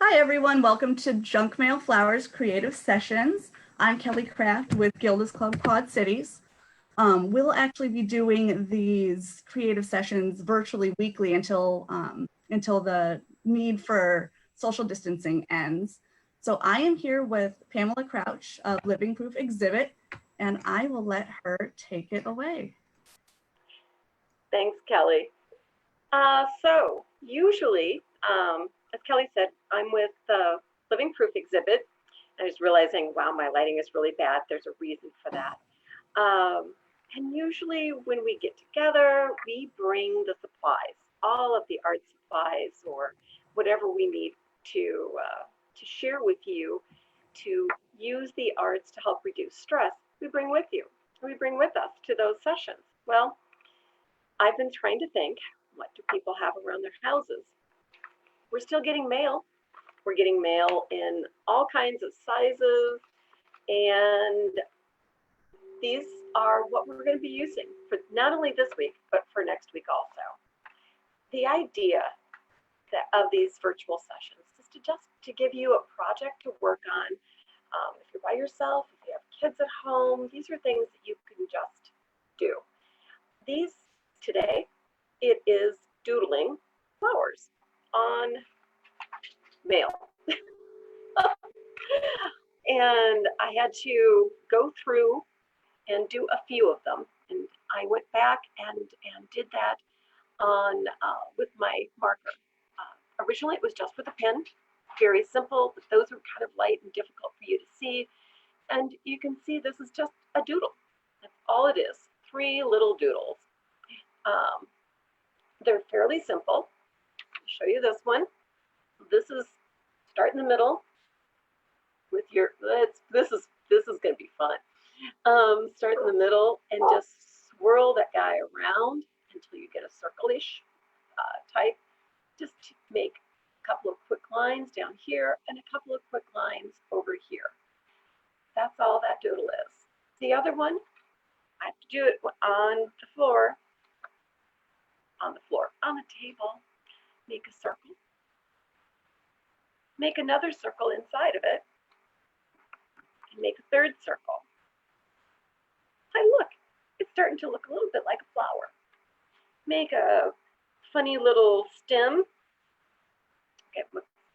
Hi everyone, welcome to Junk Mail Flowers Creative Sessions. I'm Kelly Kraft with Gilda's Club Quad Cities. We'll actually be doing these creative sessions virtually weekly until the need for social distancing ends. So I am here with Pamela Crouch of Living Proof Exhibit, and I will let her take it away. Thanks, Kelly. So usually, as Kelly said, I'm with Living Proof Exhibit. I was realizing, wow, my lighting is really bad. There's a reason for that. And usually when we get together, we bring the supplies, all of the art supplies or whatever we need to share with you to use the arts to help reduce stress. We bring with us to those sessions. Well, I've been trying to think, what do people have around their houses? We're still getting mail. We're getting mail in all kinds of sizes, and these are what we're going to be using for not only this week, but for next week also. The idea of these virtual sessions is to give you a project to work on. If you're by yourself, if you have kids at home, these are things that you can just do. Today, it is doodling flowers on mail. And I had to go through and do a few of them. And I went back and did that on with my marker. Originally, it was just with a pen, very simple, but those are kind of light and difficult for you to see. And you can see this is just a doodle. That's all it is, 3 little doodles. They're fairly simple. I'll show you this one. This is start in the middle with your, this is going to be fun. Start in the middle and just swirl that guy around until you get a circle-ish type. Just to make a couple of quick lines down here and a couple of quick lines over here. That's all that doodle is. The other one, I have to do it on the floor, on the table. Make a circle. Make another circle inside of it. And make a third circle. Hey, look, it's starting to look a little bit like a flower. Make a funny little stem. Okay,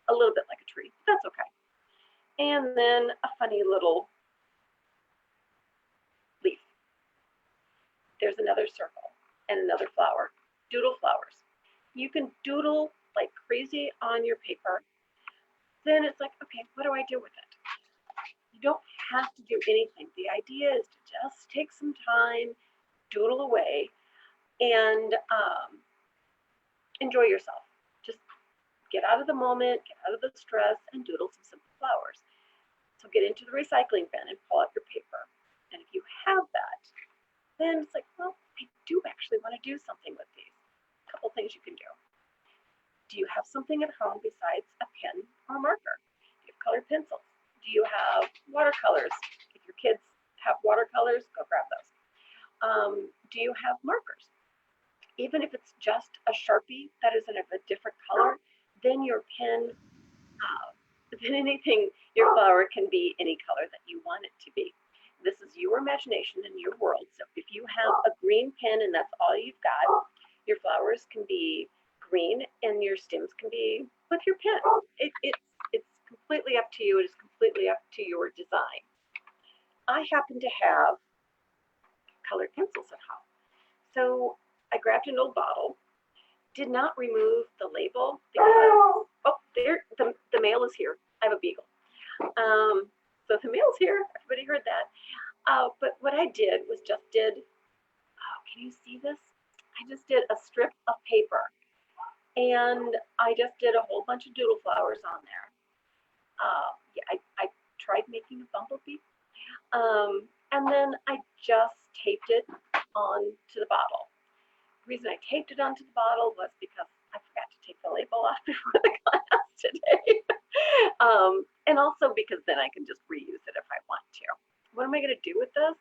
a little bit like a tree. That's okay. And then a funny little leaf. There's another circle and another flower. Doodle flowers. You can doodle like crazy on your paper. Then it's like, okay, what do I do with it? You don't have to do anything. The idea is to just take some time, doodle away, and enjoy yourself. Just get out of the moment, get out of the stress, and doodle some simple flowers. So get into the recycling bin and pull out your paper. And if you have that, then it's like, well, I do actually want to do something with these. A couple things you can do. Do you have something at home besides a pen or a marker? Do you have colored pencils? Do you have watercolors? If your kids have watercolors, go grab those. Do you have markers? Even if it's just a Sharpie that is in a different color, then your pen, then anything, your flower can be any color that you want it to be. This is your imagination and your world. So if you have a green pen and that's all you've got, your flowers can be green and your stems can be with your pen. It's completely up to you. It is completely up to your design. I happen to have colored pencils at home. So I grabbed an old bottle, did not remove the label because, oh, there, the mail is here. I have a beagle. So the mail's here. Everybody heard that. But what I did was can you see this? I just did a strip of paper. And I just did a whole bunch of doodle flowers on there. I tried making a bumblebee. And then I just taped it onto the bottle. The reason I taped it onto the bottle was because I forgot to take the label off before the class today. And also because then I can just reuse it if I want to. What am I going to do with this?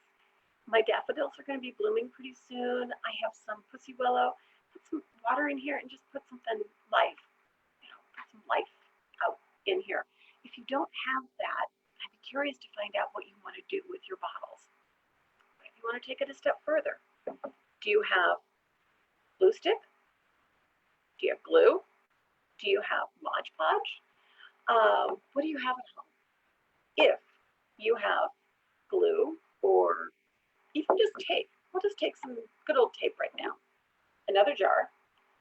My daffodils are going to be blooming pretty soon. I have some pussy willow. Put some water in here and just put something life, put some life out in here. If you don't have that, I'd be curious to find out what you want to do with your bottles. If you want to take it a step further, do you have glue stick? Do you have glue? Do you have Mod Podge? What do you have at home? If you have glue or even just tape, we'll just take some good old tape right now. Another jar.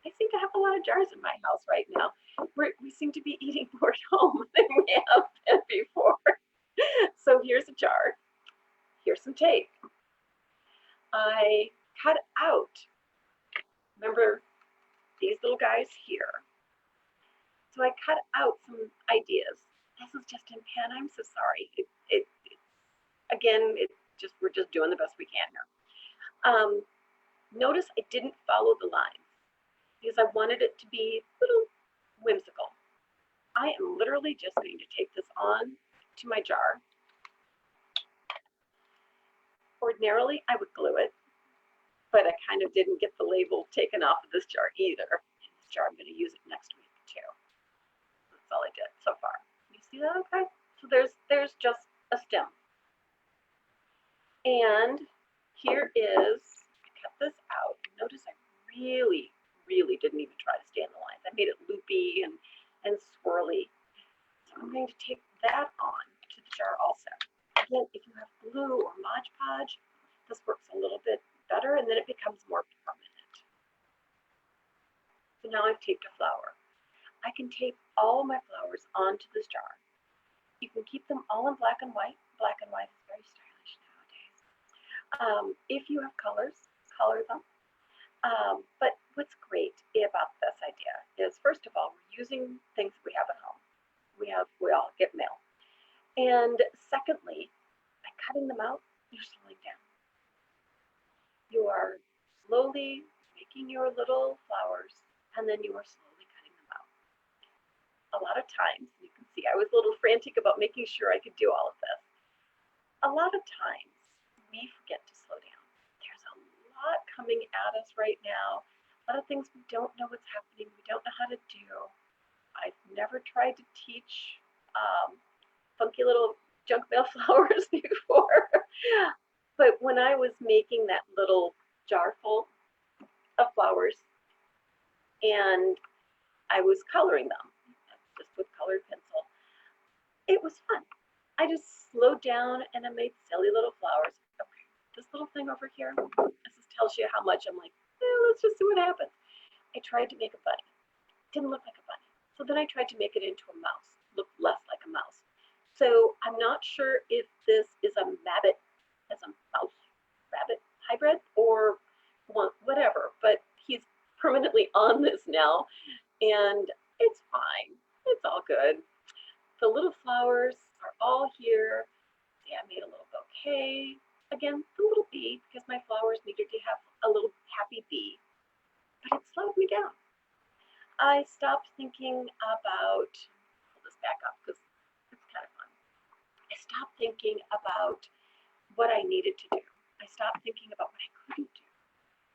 I seem to have a lot of jars in my house right now. We seem to be eating more at home than we have been before. So here's a jar. Here's some tape. I cut out, remember these little guys here. So I cut out some ideas. This is just in pen. I'm so sorry. We're just doing the best we can here. Notice I didn't follow the lines because I wanted it to be a little whimsical. I am literally just going to take this on to my jar. Ordinarily, I would glue it, but I kind of didn't get the label taken off of this jar either. In this jar, I'm going to use it next week too. That's all I did so far. You see that? Okay. So there's just a stem. And here is, I cut this out. Notice I really didn't even try to stay in the lines. I made it loopy and swirly. So I'm going to take that on to the jar also. Again, if you have glue or Mod Podge, this works a little bit better and then it becomes more permanent. So now I've taped a flower. I can tape all of my flowers onto this jar. You can keep them all in black and white. Black and white is very stylish nowadays. If you have colors, color them. But what's great about this idea is, first of all, we're using things we have at home. We all get mail. And secondly, by cutting them out, you're slowing down. You are slowly making your little flowers, and then you are slowly cutting them out. A lot of times, you can see I was a little frantic about making sure I could do all of this. A lot of times, we forget to slow down. There's a lot coming at us right now. A lot of things we don't know what's happening. We don't know how to do. I've never tried to teach funky little junk mail flowers before. But when I was making that little jar full of flowers and I was coloring them, just with colored pencil, it was fun. I just slowed down and I made silly little flowers. Okay, this little thing over here, this just tells you how much I'm like, let's just see what happens. I tried to make a bunny. Didn't look like a bunny. So then I tried to make it into a mouse, look less like a mouse. So I'm not sure if this is a rabbit, as a mouse rabbit hybrid or whatever, but he's permanently on this now and it's fine. It's all good. The little flowers are all here. See, I made a little bouquet. Again, the little bee, because my flowers needed to have a little happy bee, but it slowed me down. I stopped thinking about, pull this back up because it's kind of fun. I stopped thinking about what I needed to do. I stopped thinking about what I couldn't do.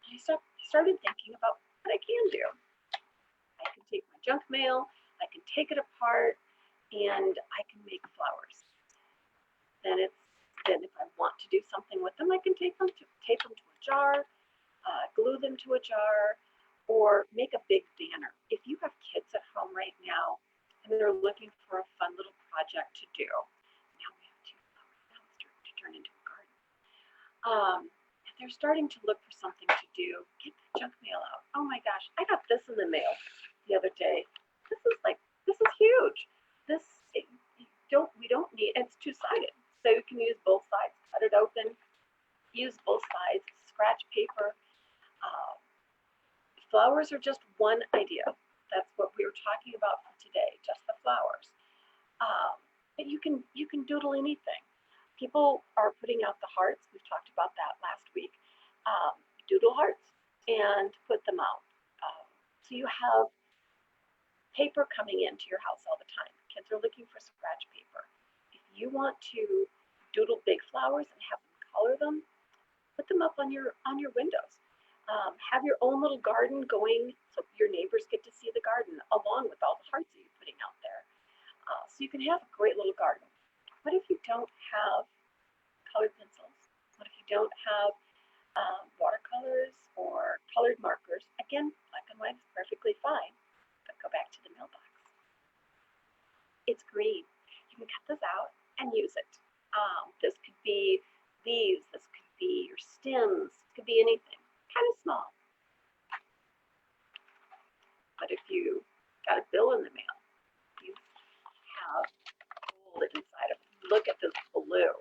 And I started thinking about what I can do. I can take my junk mail, I can take it apart, and I can make flowers. Then if I want to do something with them, I can tape them to a jar, glue them to a jar, or make a big banner. If you have kids at home right now and they're looking for a fun little project to do, now we have 2 flowers. Now it's starting to turn into a garden. If they're starting to look for something to do, get the junk mail out. Oh my gosh, I got this in the mail the other day. This is huge. We don't need, it's 2-sided. So you can use both sides, cut it open, use both sides, scratch paper. Flowers are just one idea. That's what we were talking about for today, just the flowers. But you can doodle anything. People are putting out the hearts. We've talked about that last week. Doodle hearts and put them out. So you have paper coming into your house all the time. Kids are looking for scratch paper. If you want to doodle big flowers and have them color them, put them up on your windows. Have your own little garden going so your neighbors get to see the garden along with all the hearts that you're putting out there. So you can have a great little garden. What if you don't have colored pencils? What if you don't have watercolors or colored markers? Again, black and white is perfectly fine, but go back to the mailbox. It's green. You can cut this out and use it. This could be leaves, this could be your stems, this could be anything, kind of small. But if you got a bill in the mail, you have gold inside of it. Look at this blue.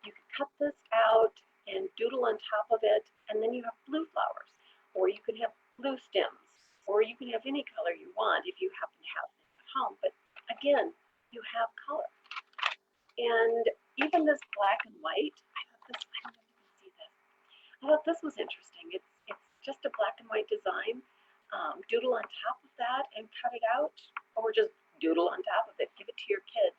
You can cut this out and doodle on top of it, and then you have blue flowers, or you can have blue stems, or you can have any color you want if you happen to have this at home. But again, you have color. And even this black and white, I don't know if you can see this. I thought this was interesting. It's just a black and white design. Doodle on top of that and cut it out, or just doodle on top of it, give it to your kids.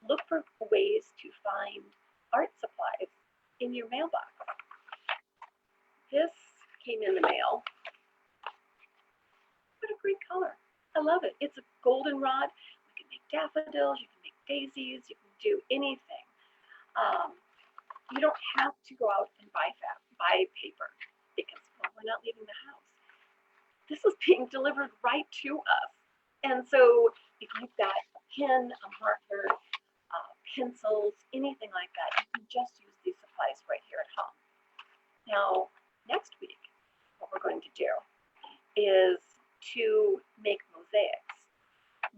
Look for ways to find art supplies in your mailbox. This came in the mail. What a great color. I love it. It's a goldenrod. You can make daffodils, you can make daisies, you can do anything. You don't have to go out and buy paper because, well, we're not leaving the house. This is being delivered right to us. And so if you've got a pen, a marker, pencils, anything like that, you can just use these supplies right here at home. Now, next week, what we're going to do is to make mosaics.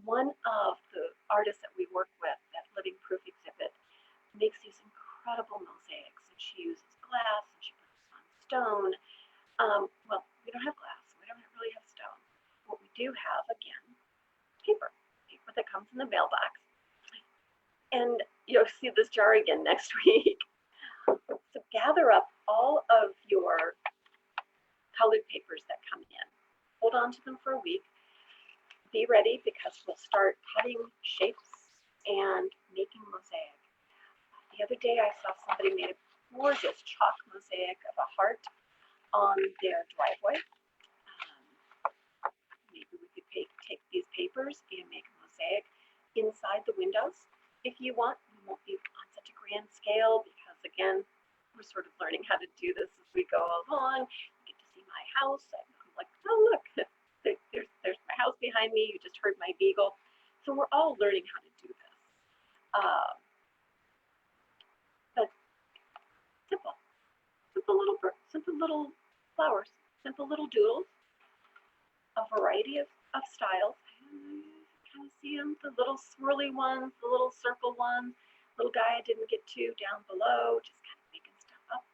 One of the artists that we work with at Living Proof Exhibit makes these incredible mosaics, and she uses glass and she puts it on stone. Well, we don't have glass, so we don't really have stone. What we do have, again, paper that comes in the mailbox. And you'll see this jar again next week. So gather up all of your colored papers that come in. Hold on to them for a week. Be ready because we'll start cutting shapes and making mosaic. The other day I saw somebody made a gorgeous chalk mosaic of a heart on their driveway. Maybe we could take these papers and make a mosaic inside the windows. If you want, we won't be on such a grand scale because, again, we're sort of learning how to do this as we go along. You get to see my house. I'm like, oh, look, there's my house behind me. You just heard my beagle. So we're all learning how to do this. But simple little flowers, simple little doodles, a variety of styles. Kind of see them, the little swirly ones, the little circle ones, little guy I didn't get to down below, just kind of making stuff up.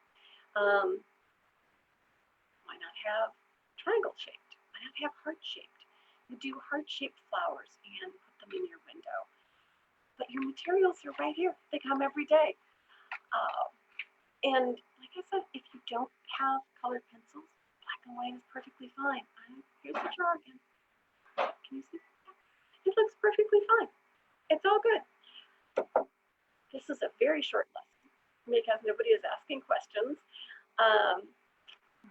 Why not have triangle shaped? Why not have heart shaped? You do heart shaped flowers and put them in your window. But your materials are right here. They come every day. And like I said, if you don't have colored pencils, black and white is perfectly fine. Here's the jar again. Can you see? It looks perfectly fine. It's all good. This is a very short lesson because nobody is asking questions. I'm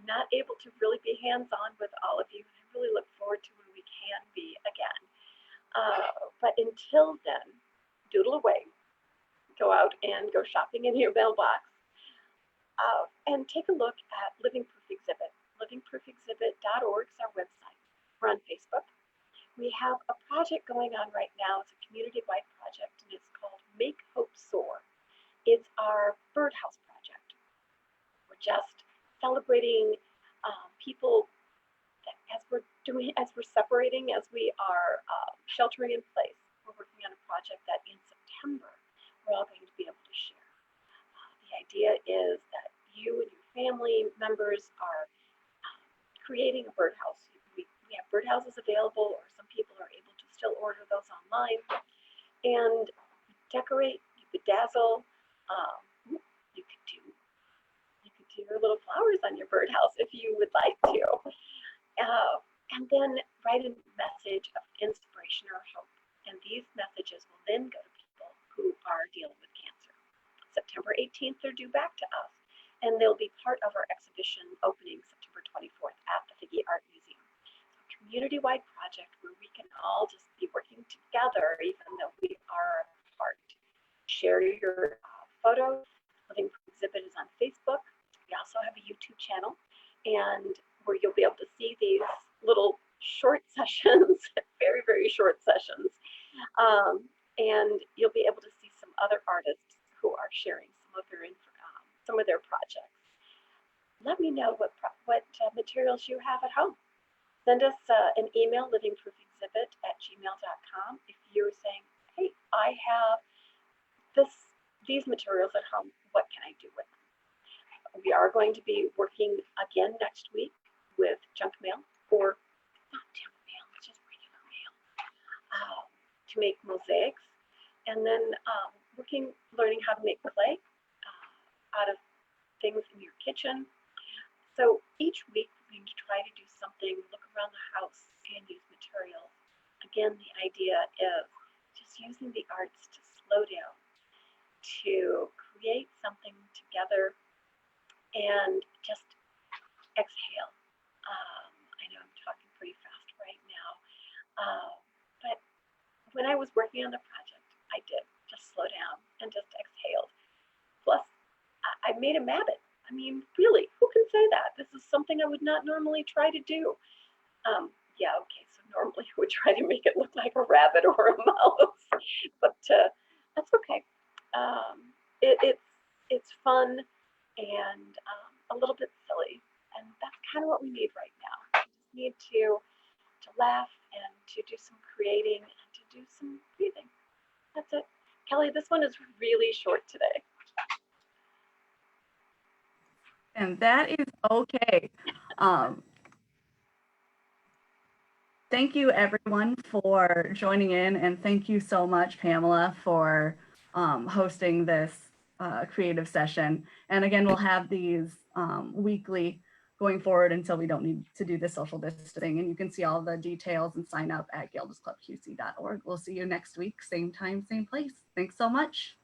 not able to really be hands-on with all of you. I really look forward to when we can be again. But until then, doodle away. Go out and go shopping in your mailbox. And take a look at Living Proof Exhibit. livingproofexhibit.org is our website. We're on Facebook. We have a project going on right now. It's a community-wide project, and it's called Make Hope Soar. It's our birdhouse project. We're just celebrating people that as we're separating, as we are sheltering in place. We're working on a project that in September we're all going to be able to share. The idea is that you and your family members are creating a birdhouse. We have birdhouses available, or some people are able to still order those online. And decorate, you bedazzle. You could do your little flowers on your birdhouse if you would like to. And then write a message of inspiration or hope. And these messages will then go to people who are dealing with cancer. September 18th, they're due back to us. And they'll be part of our exhibition opening September 24th at the Figge Art Museum. So a community-wide project where we can all just be working together, even though we are apart. Share your photos. Living Proof Exhibit is on Facebook. We also have a YouTube channel, and where you'll be able to see these little short sessions, very, very short sessions. And you'll be able to see some other artists who are sharing some of their projects. Let me know what materials you have at home. Send us an email, livingproofexhibit@gmail.com, if you're saying, hey, I have these materials at home, what can I do with them? We are going to be working again next week with junk mail, or not junk mail, it's just regular mail, to make mosaics, and then learning how to make clay out of things in your kitchen. So each week we're going to try to do something, look around the house and use materials. Again, the idea is just using the arts to slow down, to create something together and just exhale. I know I'm talking pretty fast right now, but when I was working on the project, I did just slow down and just exhaled. Plus, I made a mabbit. I mean, really, who can say that? This is something I would not normally try to do. Yeah, okay, so normally I would try to make it look like a rabbit or a mouse, but that's okay. It's fun and a little bit silly, and that's kind of what we need right now. We just need to laugh and to do some creating and to do some breathing. That's it. Kelly, this one is really short today. And that is okay. Thank you everyone for joining in, and thank you so much, Pamela, for hosting this creative session. And again, we'll have these weekly going forward until we don't need to do the social distancing. And you can see all the details and sign up at gildasclubqc.org. We'll see you next week, same time, same place. Thanks so much.